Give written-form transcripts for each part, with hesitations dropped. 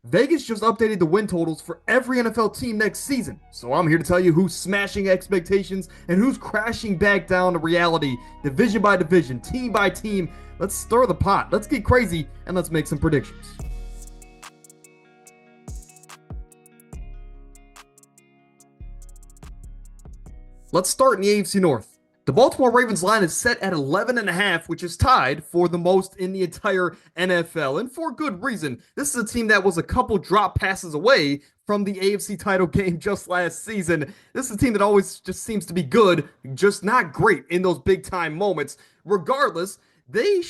Vegas just updated the win totals for every NFL team next season, so I'm here to tell you who's smashing expectations and who's crashing back down to reality, division by division, team by team. Let's stir the pot, let's get crazy, and let's make some predictions. Let's start in the AFC North. The Baltimore Ravens line is set at 11.5, which is tied for the most in the entire NFL, and for good reason. This is a team that was a couple drop passes away from the AFC title game just last season. This is a team that always just seems to be good, just not great in those big time moments. Regardless, they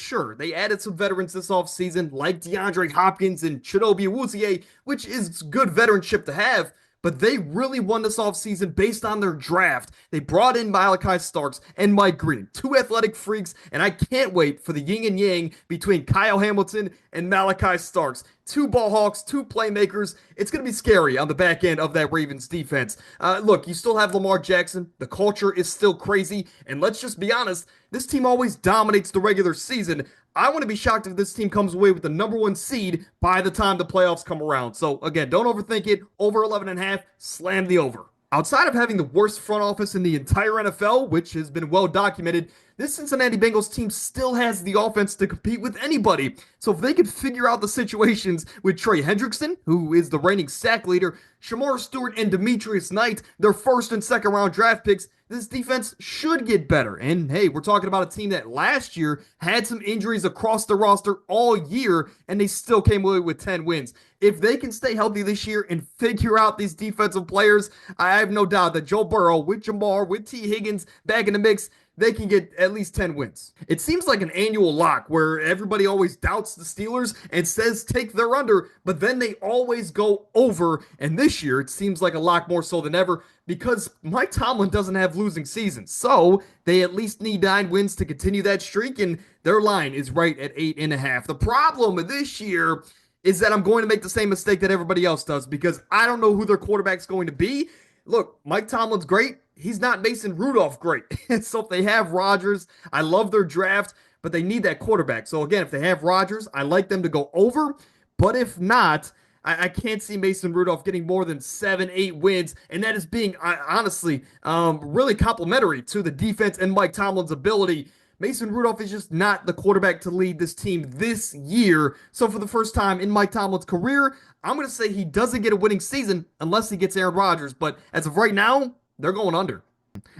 added some veterans this offseason, like DeAndre Hopkins and Chidobe Awuzie, which is good veteranship to have. But they really won this offseason based on their draft. They brought in Malachi Starks and Mike Green, two athletic freaks, and I can't wait for the yin and yang between Kyle Hamilton and Malachi Starks. Two ball hawks, two playmakers. It's going to be scary on the back end of that Ravens defense. Look, you still have Lamar Jackson. The culture is still crazy. And let's just be honest, this team always dominates the regular season. I want to be shocked if this team comes away with the number one seed by the time the playoffs come around. So again, don't overthink it. Over 11.5, slam the over. Outside of having the worst front office in the entire NFL, which has been well documented, this Cincinnati Bengals team still has the offense to compete with anybody. So if they could figure out the situations with Trey Hendrickson, who is the reigning sack leader, Shamar Stewart and Demetrius Knight, their first and second round draft picks, this defense should get better. And hey, we're talking about a team that last year had some injuries across the roster all year, and they still came away with 10 wins. If they can stay healthy this year and figure out these defensive players, I have no doubt that Joe Burrow with Jamar, with T. Higgins back in the mix, they can get at least 10 wins. It seems like an annual lock where everybody always doubts the Steelers and says take their under, but then they always go over. And this year, it seems like a lock more so than ever because Mike Tomlin doesn't have losing seasons. So they at least need 9 wins to continue that streak, and their line is right at 8.5. The problem this year is that I'm going to make the same mistake that everybody else does because I don't know who their quarterback's going to be. Look, Mike Tomlin's great. He's not Mason Rudolph great. So if they have Rodgers, I love their draft, but they need that quarterback. So again, if they have Rodgers, I like them to go over. But if not, I can't see Mason Rudolph getting more than 7-8 wins. And that is being, honestly, really complimentary to the defense and Mike Tomlin's ability. Mason Rudolph is just not the quarterback to lead this team this year. So for the first time in Mike Tomlin's career, I'm going to say he doesn't get a winning season unless he gets Aaron Rodgers. But as of right now, they're going under.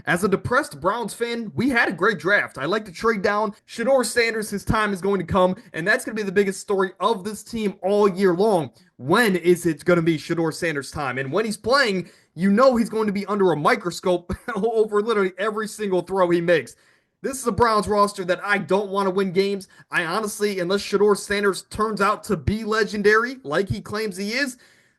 As a depressed Browns fan, we had a great draft. I like to trade down. Shedeur Sanders, his time is going to come, and that's going to be the biggest story of this team all year long. When is it going to be Shedeur Sanders' time? And when he's playing, you know he's going to be under a microscope over literally every single throw he makes. This is a Browns roster that I don't want to win games. I honestly, unless Shedeur Sanders turns out to be legendary, like he claims he is,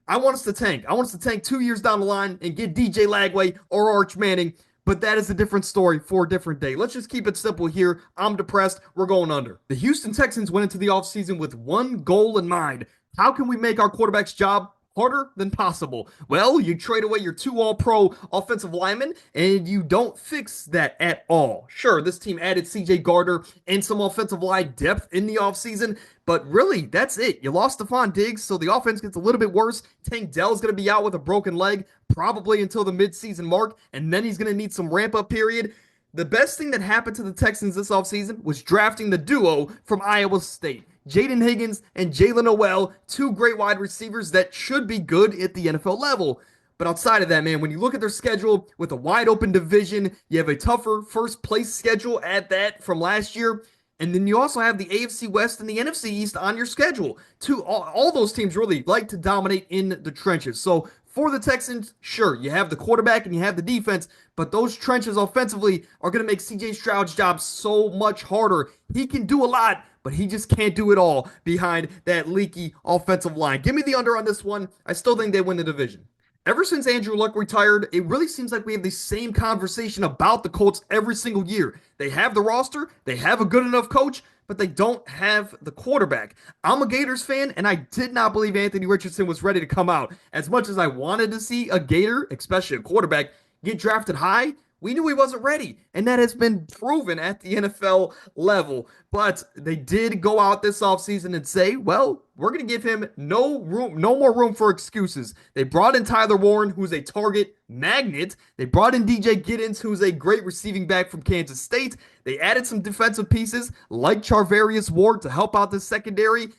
I want us to tank. I want us to tank 2 years down the line and get DJ Lagway or Arch Manning, but that is a different story for a different day. Let's just keep it simple here. I'm depressed. We're going under. The Houston Texans went into the offseason with one goal in mind. How can we make our quarterback's job harder than possible? Well, you trade away your 2 all-pro offensive linemen, and you don't fix that at all. Sure, this team added CJ Gardner and some offensive line depth in the offseason, but really, that's it. You lost Stephon Diggs, so the offense gets a little bit worse. Tank Dell's going to be out with a broken leg, probably until the midseason mark, and then he's going to need some ramp-up period. The best thing that happened to the Texans this offseason was drafting the duo from Iowa State. Jaden Higgins and Jalen Noel, 2 great wide receivers that should be good at the NFL level. But outside of that, man, when you look at their schedule with a wide open division, you have a tougher first place schedule at that from last year. And then you also have the AFC West and the NFC East on your schedule. All those teams really like to dominate in the trenches. So for the Texans, sure, you have the quarterback and you have the defense, but those trenches offensively are going to make CJ Stroud's job so much harder. He can do a lot, but he just can't do it all behind that leaky offensive line. Give me the under on this one. I still think they win the division. Ever since Andrew Luck retired, it really seems like we have the same conversation about the Colts every single year. They have the roster, they have a good enough coach, but they don't have the quarterback. I'm a Gators fan, and I did not believe Anthony Richardson was ready to come out. As much as I wanted to see a Gator, especially a quarterback, get drafted high, We knew he wasn't ready, and that has been proven at the NFL level. But they did go out this offseason and say, well, we're going to give him no more room for excuses. They brought in Tyler Warren, who's a target magnet. They brought in DJ Giddens, who's a great receiving back from Kansas State. They added some defensive pieces like Charvarius Ward to help out the secondary.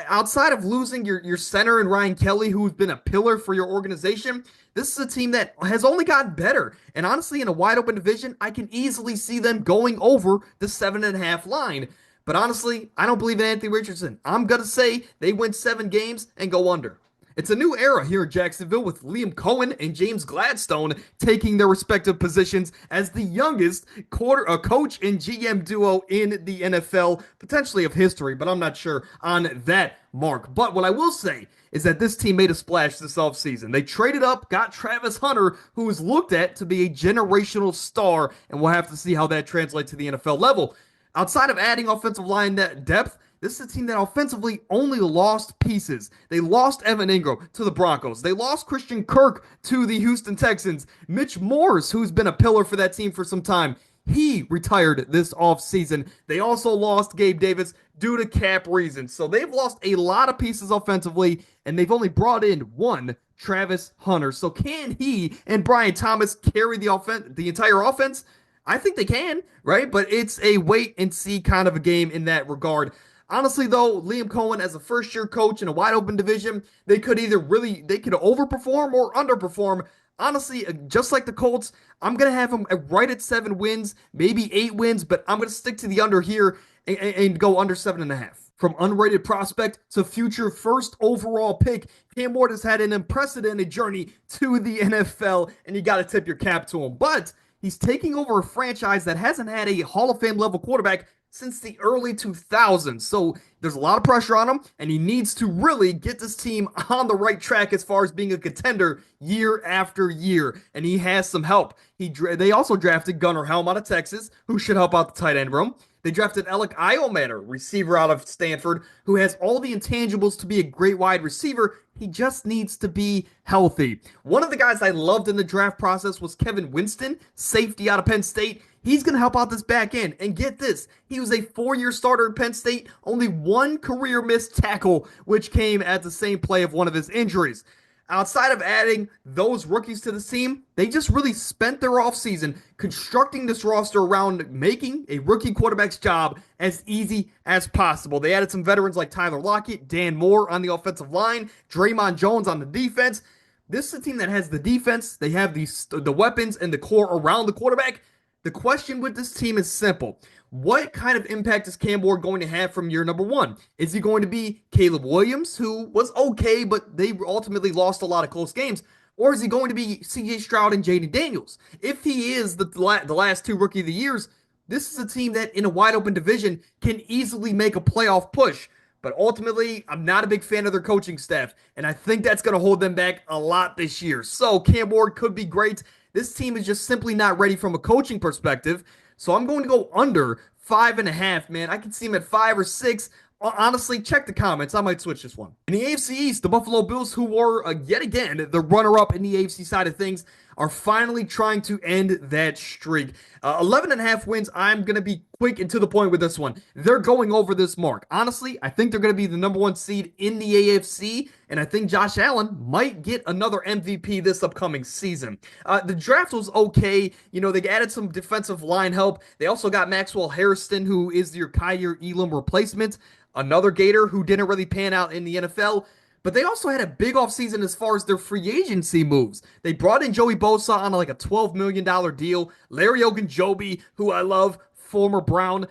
Outside of losing your center and Ryan Kelly, who's been a pillar for your organization, this is a team that has only gotten better. And honestly, in a wide open division, I can easily see them going over the 7.5 line. But honestly, I don't believe in Anthony Richardson. I'm going to say they win 7 games and go under. It's a new era here in Jacksonville with Liam Cohen and James Gladstone taking their respective positions as the youngest coach and GM duo in the NFL, potentially of history, but I'm not sure on that mark. But what I will say is that this team made a splash this offseason. They traded up, got Travis Hunter, who is looked at to be a generational star, and we'll have to see how that translates to the NFL level. Outside of adding offensive line depth, this is a team that offensively only lost pieces. They lost Evan Ingram to the Broncos. They lost Christian Kirk to the Houston Texans. Mitch Morse, who's been a pillar for that team for some time, he retired this offseason. They also lost Gabe Davis due to cap reasons. So they've lost a lot of pieces offensively, and they've only brought in one Travis Hunter. So can he and Brian Thomas carry the entire offense? I think they can, right? But it's a wait and see kind of a game in that regard. Honestly, though, Liam Cohen as a first-year coach in a wide-open division, they could overperform or underperform. Honestly, just like the Colts, I'm going to have them right at 7 wins, maybe 8 wins, but I'm going to stick to the under here and go under 7.5. From unrated prospect to future first overall pick, Cam Ward has had an unprecedented journey to the NFL, and you got to tip your cap to him. But he's taking over a franchise that hasn't had a Hall of Fame level quarterback since the early 2000s. So there's a lot of pressure on him, and he needs to really get this team on the right track as far as being a contender year after year. And he has some help. They also drafted Gunnar Helm out of Texas, who should help out the tight end room. They drafted Alec Iomatter, receiver out of Stanford, who has all the intangibles to be a great wide receiver. He just needs to be healthy. One of the guys I loved in the draft process was Kevin Winston, safety out of Penn State. He's going to help out this back end. And get this, he was a 4-year starter at Penn State, only one career missed tackle, which came at the same play of one of his injuries. Outside of adding those rookies to the team, they just really spent their offseason constructing this roster around making a rookie quarterback's job as easy as possible. They added some veterans like Tyler Lockett, Dan Moore on the offensive line, Draymond Jones on the defense. This is a team that has the defense. They have the weapons and the core around the quarterback. The question with this team is simple. What kind of impact is Cam Ward going to have from year number 1? Is he going to be Caleb Williams, who was okay, but they ultimately lost a lot of close games? Or is he going to be C.J. Stroud and Jaden Daniels? If he is the last 2 Rookie of the Years, this is a team that in a wide open division can easily make a playoff push. But ultimately, I'm not a big fan of their coaching staff, and I think that's going to hold them back a lot this year. So Cam Ward could be great. This team is just simply not ready from a coaching perspective. So I'm going to go under 5.5, man. I can see him at 5 or 6. Honestly, check the comments. I might switch this one. In the AFC East, the Buffalo Bills, who were yet again the runner-up in the AFC side of things, are finally trying to end that streak. 11.5 wins. I'm going to be quick and to the point with this one. They're going over this mark. Honestly, I think they're going to be the number 1 seed in the AFC, and I think Josh Allen might get another MVP this upcoming season. The draft was okay. You know, they added some defensive line help. They also got Maxwell Harrison, who is your Kyer Elam replacement, another Gator who didn't really pan out in the NFL. But they also had a big offseason as far as their free agency moves. They brought in Joey Bosa on like a $12 million deal. Larry Ogunjobi, who I love, former Brown.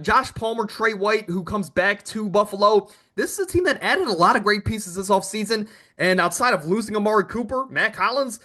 Josh Palmer, Trey White, who comes back to Buffalo. This is a team that added a lot of great pieces this offseason. And outside of losing Amari Cooper, Matt Collins,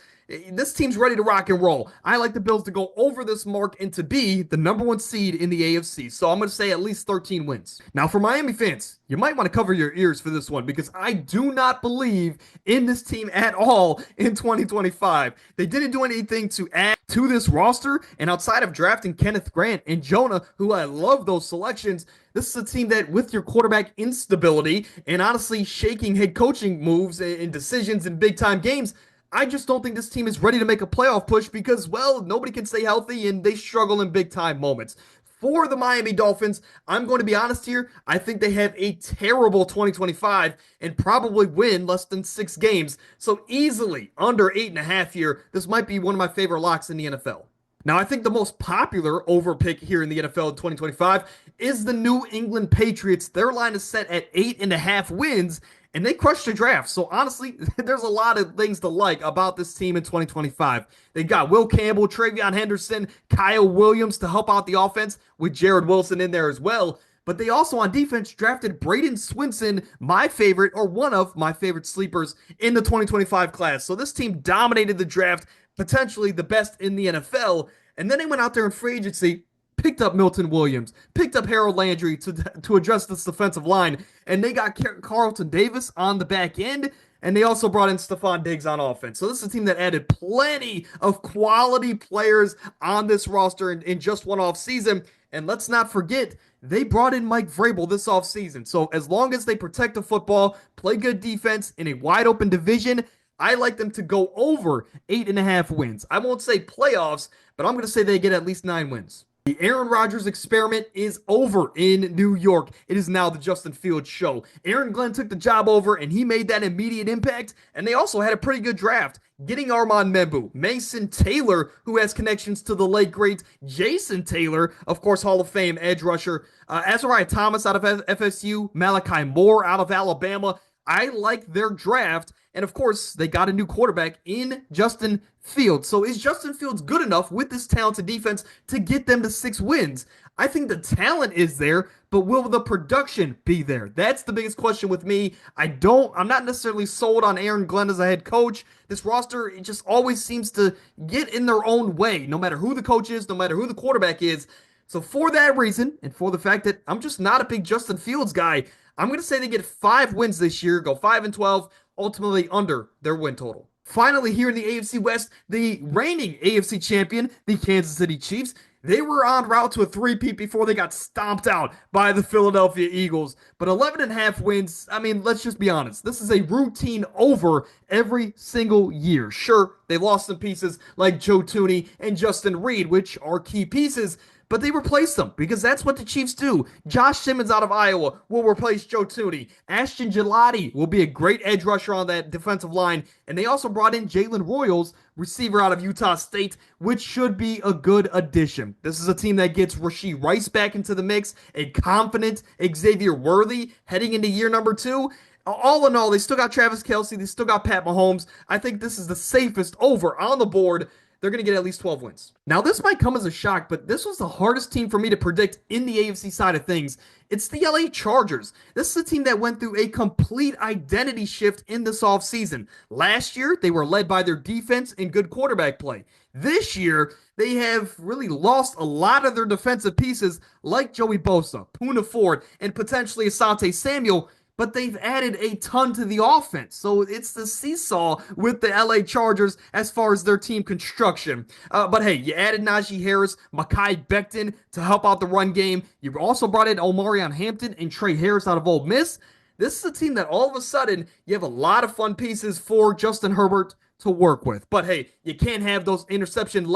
this team's ready to rock and roll. I like the Bills to go over this mark and to be the number 1 seed in the AFC. So I'm going to say at least 13 wins. Now, for Miami fans, you might want to cover your ears for this one because I do not believe in this team at all in 2025. They didn't do anything to add to this roster. And outside of drafting Kenneth Grant and Jonah, who I love those selections, this is a team that with your quarterback instability and honestly shaking head coaching moves and decisions in big time games, I just don't think this team is ready to make a playoff push because, well, nobody can stay healthy and they struggle in big time moments. For the Miami Dolphins, I'm going to be honest here. I think they have a terrible 2025 and probably win less than 6 games. So easily under 8.5 here. This might be one of my favorite locks in the NFL. Now, I think the most popular overpick here in the NFL in 2025 is the New England Patriots. Their line is set at 8.5 wins, and they crushed the draft. So, honestly, there's a lot of things to like about this team in 2025. They got Will Campbell, Travion Henderson, Kyle Williams to help out the offense with Jared Wilson in there as well. But they also, on defense, drafted Braden Swinson, my favorite, or one of my favorite sleepers in the 2025 class. So this team dominated the draft, potentially the best in the NFL. And then they went out there in free agency, picked up Milton Williams, picked up Harold Landry to address this defensive line, and they got Carlton Davis on the back end. And they also brought in Stephon Diggs on offense. So this is a team that added plenty of quality players on this roster in just one off season. And let's not forget, they brought in Mike Vrabel this offseason. So as long as they protect the football, play good defense in a wide open division, I like them to go over 8.5 wins. I won't say playoffs, but I'm going to say they get at least 9 wins. The Aaron Rodgers experiment is over in New York. It is now the Justin Fields show. Aaron Glenn took the job over, and he made that immediate impact, and they also had a pretty good draft, getting Armand Membu, Mason Taylor, who has connections to the late great Jason Taylor, of course, Hall of Fame edge rusher, Azariah Thomas out of FSU, Malachi Moore out of Alabama. I like their draft. And of course, they got a new quarterback in Justin Fields. So is Justin Fields good enough with this talented defense to get them to 6 wins? I think the talent is there, but will the production be there? That's the biggest question with me. I'm not necessarily sold on Aaron Glenn as a head coach. This roster, it just always seems to get in their own way, no matter who the coach is, no matter who the quarterback is. So for that reason, and for the fact that I'm just not a big Justin Fields guy, I'm going to say they get 5 wins this year, go 5-12, ultimately under their win total. Finally, here in the AFC West, the reigning AFC champion, the Kansas City Chiefs, they were en route to a three-peat before they got stomped out by the Philadelphia Eagles. But 11.5 wins, I mean, let's just be honest. This is a routine over every single year. Sure, they lost some pieces like Joe Thuney and Justin Reed, which are key pieces, but they replaced them because that's what the Chiefs do. Josh Simmons out of Iowa will replace Joe Thuney. Ashton Gillotte will be a great edge rusher on that defensive line. And they also brought in Jalen Royals, receiver out of Utah State, which should be a good addition. This is a team that gets Rashee Rice back into the mix, a confident Xavier Worthy heading into year number 2. All in all, they still got Travis Kelce. They still got Pat Mahomes. I think this is the safest over on the board. They're going to get at least 12 wins. Now, this might come as a shock, but this was the hardest team for me to predict in the AFC side of things. It's the LA Chargers. This is a team that went through a complete identity shift in this offseason. Last year, they were led by their defense and good quarterback play. This year, they have really lost a lot of their defensive pieces like Joey Bosa, Poona Ford, and potentially Asante Samuel, but they've added a ton to the offense. So it's the seesaw with the LA Chargers as far as their team construction. But hey, you added Najee Harris, Mekhi Becton to help out the run game. You also brought in Omarion Hampton and Trey Harris out of Ole Miss. This is a team that all of a sudden you have a lot of fun pieces for Justin Herbert to work with. But hey, you can't have those interception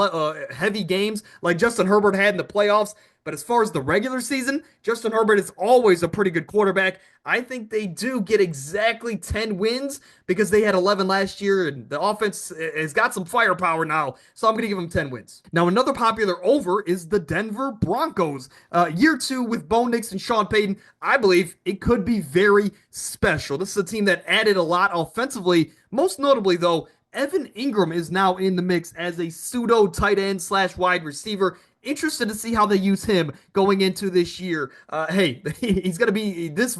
heavy games like Justin Herbert had in the playoffs. But as far as the regular season, Justin Herbert is always a pretty good quarterback. I think they do get exactly 10 wins because they had 11 last year, and the offense has got some firepower now. So I'm going to give them 10 wins. Now, another popular over is the Denver Broncos. Year 2 with Bo Nix and Sean Payton, I believe it could be very special. This is a team that added a lot offensively. Most notably, though, Evan Ingram is now in the mix as a pseudo tight end / wide receiver. Interested to see how they use him going into this year. Hey, he's going to be this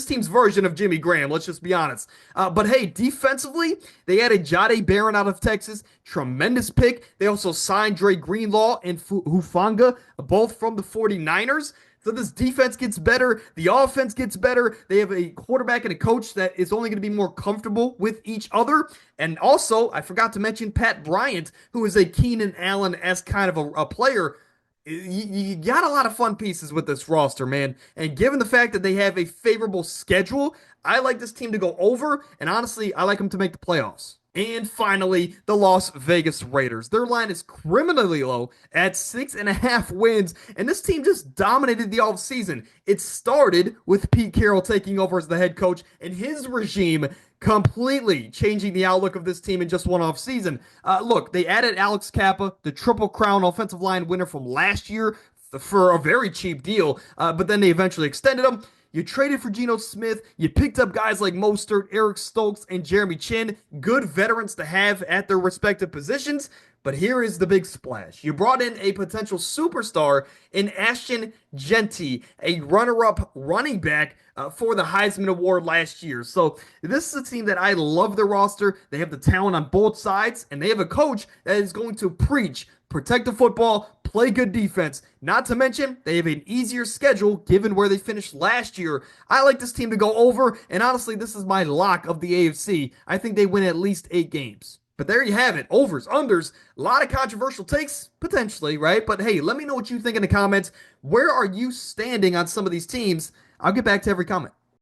team's version of Jimmy Graham, let's just be honest. But hey, defensively, they added Jahdae Barron out of Texas. Tremendous pick. They also signed Dre Greenlaw and Hufanga, both from the 49ers. So this defense gets better. The offense gets better. They have a quarterback and a coach that is only going to be more comfortable with each other. And also, I forgot to mention Pat Bryant, who is a Keenan Allen-esque kind of a player. You got a lot of fun pieces with this roster, man. And given the fact that they have a favorable schedule, I like this team to go over. And honestly, I like them to make the playoffs. And finally, the Las Vegas Raiders. Their line is criminally low at 6.5 wins, and this team just dominated the offseason. It started with Pete Carroll taking over as the head coach, and his regime completely changing the outlook of this team in just one offseason. Look, they added Alex Kappa, the Triple Crown offensive line winner from last year, for a very cheap deal, but then they eventually extended him. You traded for Geno Smith. You picked up guys like Mostert, Eric Stokes, and Jeremy Chin. Good veterans to have at their respective positions. But here is the big splash. You brought in a potential superstar in Ashton Jeanty, a runner-up running back for the Heisman Award last year. So this is a team that I love their roster. They have the talent on both sides, and they have a coach that is going to preach protect the football, play good defense. Not to mention, they have an easier schedule given where they finished last year. I like this team to go over, and honestly, this is my lock of the AFC. I think they win at least 8 games. But there you have it. Overs, unders, a lot of controversial takes, potentially, right? But hey, let me know what you think in the comments. Where are you standing on some of these teams? I'll get back to every comment.